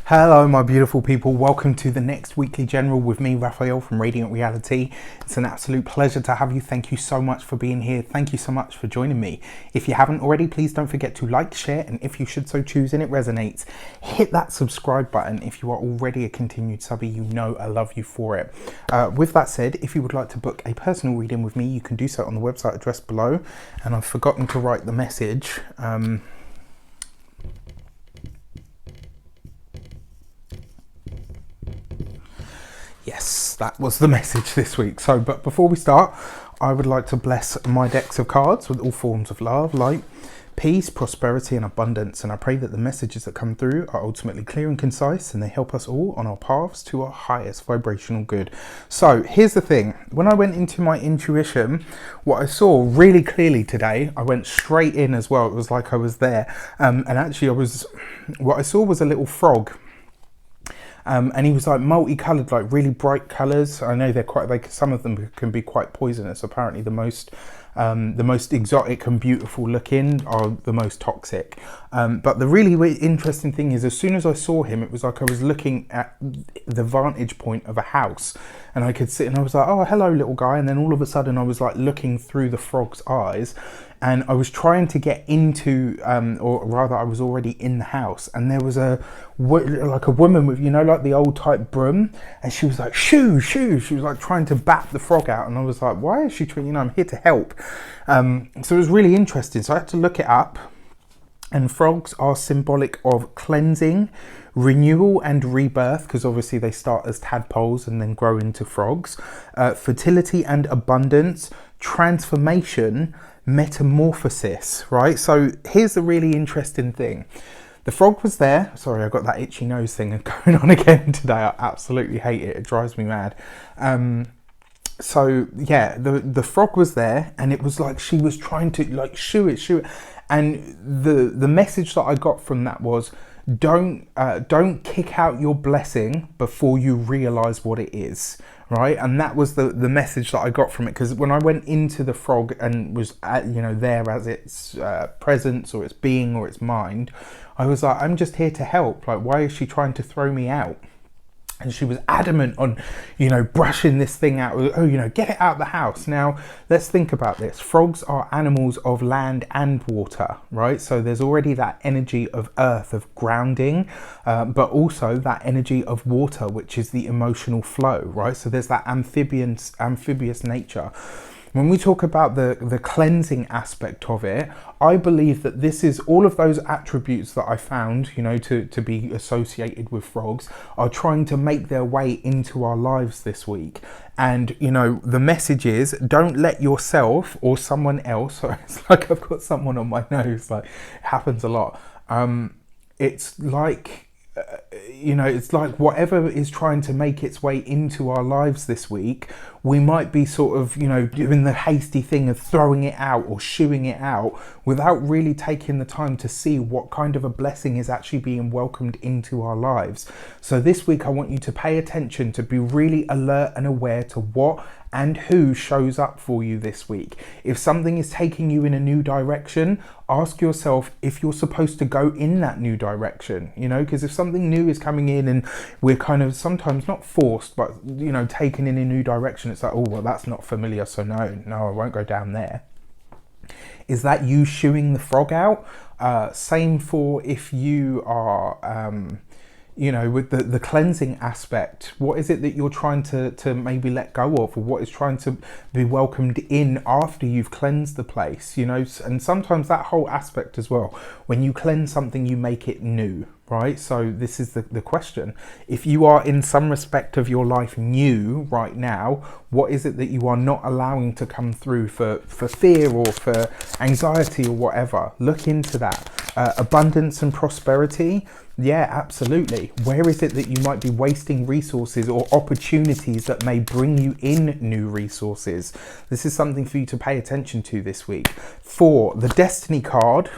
Hello my beautiful people, welcome to the next weekly general with me, Raphael from Reydiant Reality. It's an absolute pleasure to have you. Thank you so much for being here. Thank you so much for joining me. If you haven't already, please don't forget to like, share, and if you should so choose and it resonates, hit that subscribe button. If you are already a continued subby, you know I love you for it. With that said, if you would like to book a personal reading with me, you can do so on the website address below. And I've forgotten to write the message. Yes, that was the message this week. But before we start, I would like to bless my decks of cards with all forms of love, light, peace, prosperity, and abundance. And I pray that the messages that come through are ultimately clear and concise, and they help us all on our paths to our highest vibrational good. So here's the thing. When I went into my intuition, what I saw really clearly today, I went straight in as well. It was like I was there. And actually what I saw was a little frog. And he was like multicolored, like really bright colors. I know some of them can be quite poisonous. Apparently the most exotic and beautiful looking are the most toxic. But the really interesting thing is, as soon as I saw him, it was like I was looking at the vantage point of a house, and I could sit and I was like, oh, hello little guy. And then all of a sudden I was like looking through the frog's eyes, and I was trying to get into, or rather I was already in the house, and there was like a woman with, like the old type broom, and she was like, shoo, shoo. She was like trying to bat the frog out, and I was like, why is she trying, I'm here to help. So it was really interesting. So I had to look it up, and frogs are symbolic of cleansing, renewal and rebirth, because obviously they start as tadpoles and then grow into frogs, fertility and abundance, transformation, metamorphosis, right? So here's the really interesting thing. The frog was there. Sorry, I got that itchy nose thing going on again today. I absolutely hate it. It drives me mad. So yeah, the frog was there, and it was like she was trying to like shoo it. And the message that I got from that was, don't kick out your blessing before you realize what it is, right? And that was the message that I got from it, because when I went into the frog and was there as its presence or its being or its mind, I was like, I'm just here to help. Like, why is she trying to throw me out? And she was adamant on, brushing this thing out. Oh, get it out of the house. Now, let's think about this. Frogs are animals of land and water, right? So there's already that energy of earth, of grounding, but also that energy of water, which is the emotional flow, right? So there's that amphibious nature. When we talk about the cleansing aspect of it, I believe that this is all of those attributes that I found, to be associated with frogs, are trying to make their way into our lives this week. And, the message is, don't let yourself or someone else, it's like I've got someone on my nose, like it happens a lot. It's like, it's like whatever is trying to make its way into our lives this week, we might be sort of, doing the hasty thing of throwing it out or shooing it out without really taking the time to see what kind of a blessing is actually being welcomed into our lives. So this week, I want you to pay attention, to be really alert and aware to what and who shows up for you this week. If something is taking you in a new direction, ask yourself if you're supposed to go in that new direction, because if something new is coming in and we're kind of sometimes not forced, but, taken in a new direction, it's like, oh, well, that's not familiar, so no, I won't go down there. Is that you shooing the frog out? Same for if you are, with the cleansing aspect. What is it that you're trying to maybe let go of, or what is trying to be welcomed in after you've cleansed the place, and sometimes that whole aspect as well. When you cleanse something, you make it new, right? So this is the question. If you are in some respect of your life new right now, what is it that you are not allowing to come through for fear or for anxiety or whatever? Look into that. Abundance and prosperity. Yeah, absolutely. Where is it that you might be wasting resources or opportunities that may bring you in new resources? This is something for you to pay attention to this week. For the Destiny card,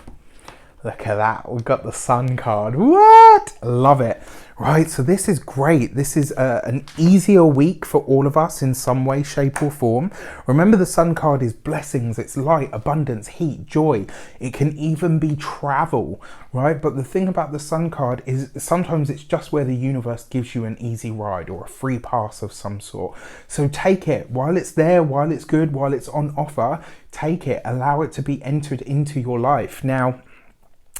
look at that. We've got the Sun card. What? Love it. Right, so this is great. This is an easier week for all of us in some way, shape or form. Remember, the Sun card is blessings, it's light, abundance, heat, joy. It can even be travel, right? But the thing about the Sun card is sometimes it's just where the universe gives you an easy ride or a free pass of some sort. So take it while it's there, while it's good, while it's on offer. Take it, allow it to be entered into your life. Now,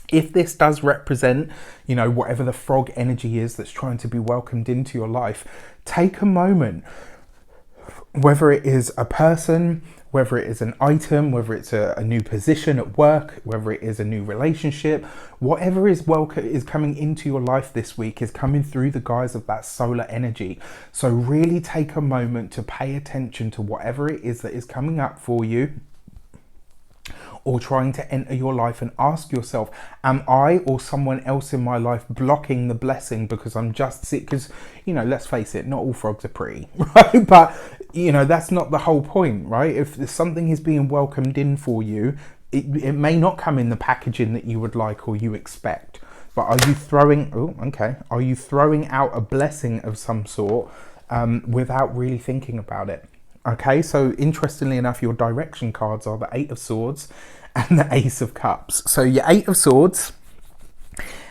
if this does represent, whatever the frog energy is that's trying to be welcomed into your life, take a moment, whether it is a person, whether it is an item, whether it's a new position at work, whether it is a new relationship, whatever is coming into your life this week is coming through the guise of that solar energy. So really take a moment to pay attention to whatever it is that is coming up for you, or trying to enter your life, and ask yourself, am I or someone else in my life blocking the blessing because I'm just sick? Because, let's face it, not all frogs are pretty, right? But, that's not the whole point, right? If something is being welcomed in for you, it may not come in the packaging that you would like or you expect. But are you throwing out a blessing of some sort without really thinking about it? Okay, so interestingly enough, your direction cards are the Eight of Swords and the Ace of Cups. So your Eight of Swords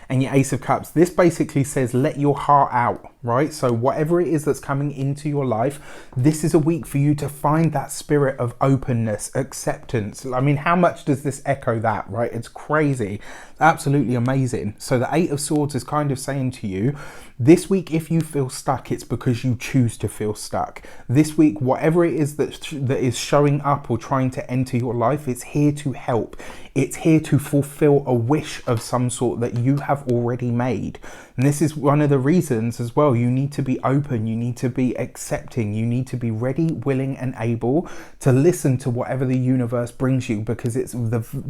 and your Ace of Cups, this basically says let your heart out, right? So whatever it is that's coming into your life, this is a week for you to find that spirit of openness, acceptance. I mean, how much does this echo that, right? It's crazy, absolutely amazing. So the Eight of Swords is kind of saying to you, this week, if you feel stuck, it's because you choose to feel stuck. This week, whatever it is that is showing up or trying to enter your life, it's here to help. It's here to fulfill a wish of some sort that you have already made. And this is one of the reasons as well, you need to be open, you need to be accepting, you need to be ready, willing and able to listen to whatever the universe brings you, because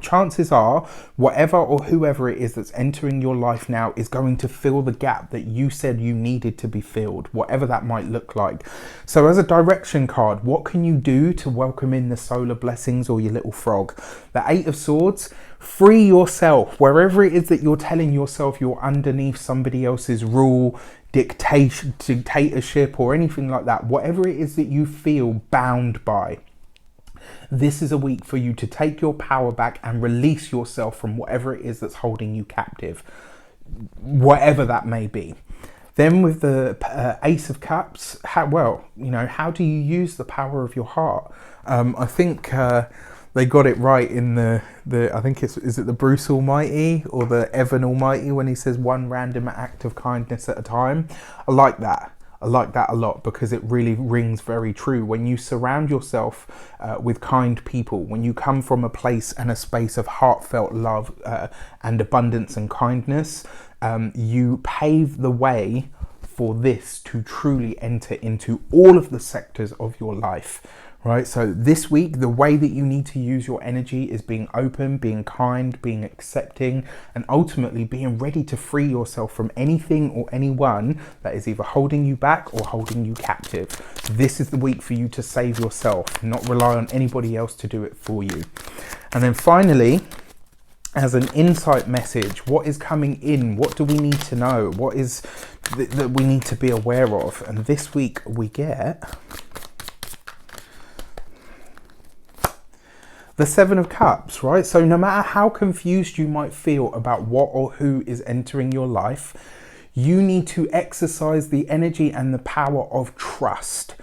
chances are whatever or whoever it is that's entering your life now is going to fill the gap that you said you needed to be filled, whatever that might look like. So as a direction card, what can you do to welcome in the solar blessings or your little frog? The Eight of Swords, free yourself wherever it is that you're telling yourself you're underneath somebody else's rule, dictatorship or anything like that. Whatever it is that you feel bound by, this is a week for you to take your power back and release yourself from whatever it is that's holding you captive, whatever that may be. Then with the Ace of Cups, how do you use the power of your heart? I think they got it right in the I think is it the Bruce Almighty or the Evan Almighty when he says one random act of kindness at a time. I like that a lot, because it really rings very true. When you surround yourself with kind people, when you come from a place and a space of heartfelt love and abundance and kindness, you pave the way for this to truly enter into all of the sectors of your life, right? So this week, the way that you need to use your energy is being open, being kind, being accepting, and ultimately being ready to free yourself from anything or anyone that is either holding you back or holding you captive. This is the week for you to save yourself, not rely on anybody else to do it for you. And then finally, as an insight message, what is coming in? What do we need to know? What is that we need to be aware of? And this week we get the Seven of Cups, right? So no matter how confused you might feel about what or who is entering your life, you need to exercise the energy and the power of trust.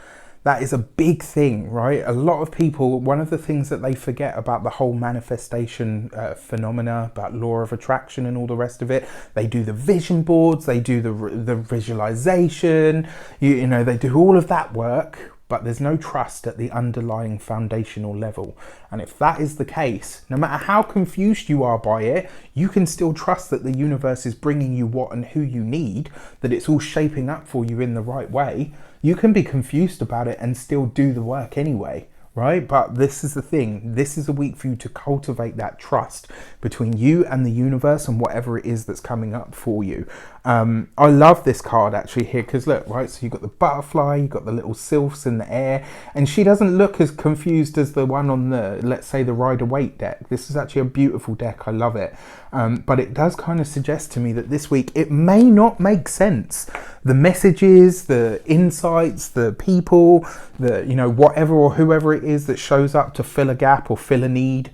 That is a big thing, right? A lot of people, one of the things that they forget about the whole manifestation phenomena, about law of attraction and all the rest of it, they do the vision boards, they do the visualization, they do all of that work, but there's no trust at the underlying foundational level. And if that is the case, no matter how confused you are by it, you can still trust that the universe is bringing you what and who you need, that it's all shaping up for you in the right way. You can be confused about it and still do the work anyway, right? But this is the thing. This is a week for you to cultivate that trust between you and the universe and whatever it is that's coming up for you. I love this card actually here because look, right? So you've got the butterfly, you've got the little sylphs in the air, and she doesn't look as confused as the one on the, let's say, the Rider-Waite deck. This is actually a beautiful deck. I love it. But it does kind of suggest to me that this week it may not make sense. The messages, the insights, the people, the, you know, whatever or whoever it is that shows up to fill a gap or fill a need,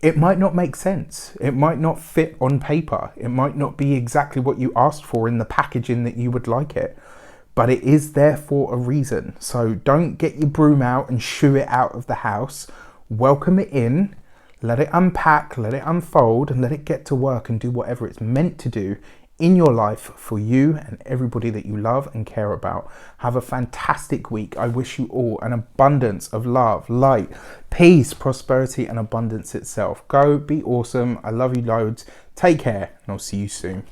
it might not make sense. It might not fit on paper. It might not be exactly what you asked for in the packaging that you would like it, but it is there for a reason. So don't get your broom out and shoo it out of the house. Welcome it in, let it unpack, let it unfold, and let it get to work and do whatever it's meant to do in your life for you and everybody that you love and care about. Have a fantastic week. I wish you all an abundance of love, light, peace, prosperity, and abundance itself. Go be awesome. I love you loads. Take care, and I'll see you soon.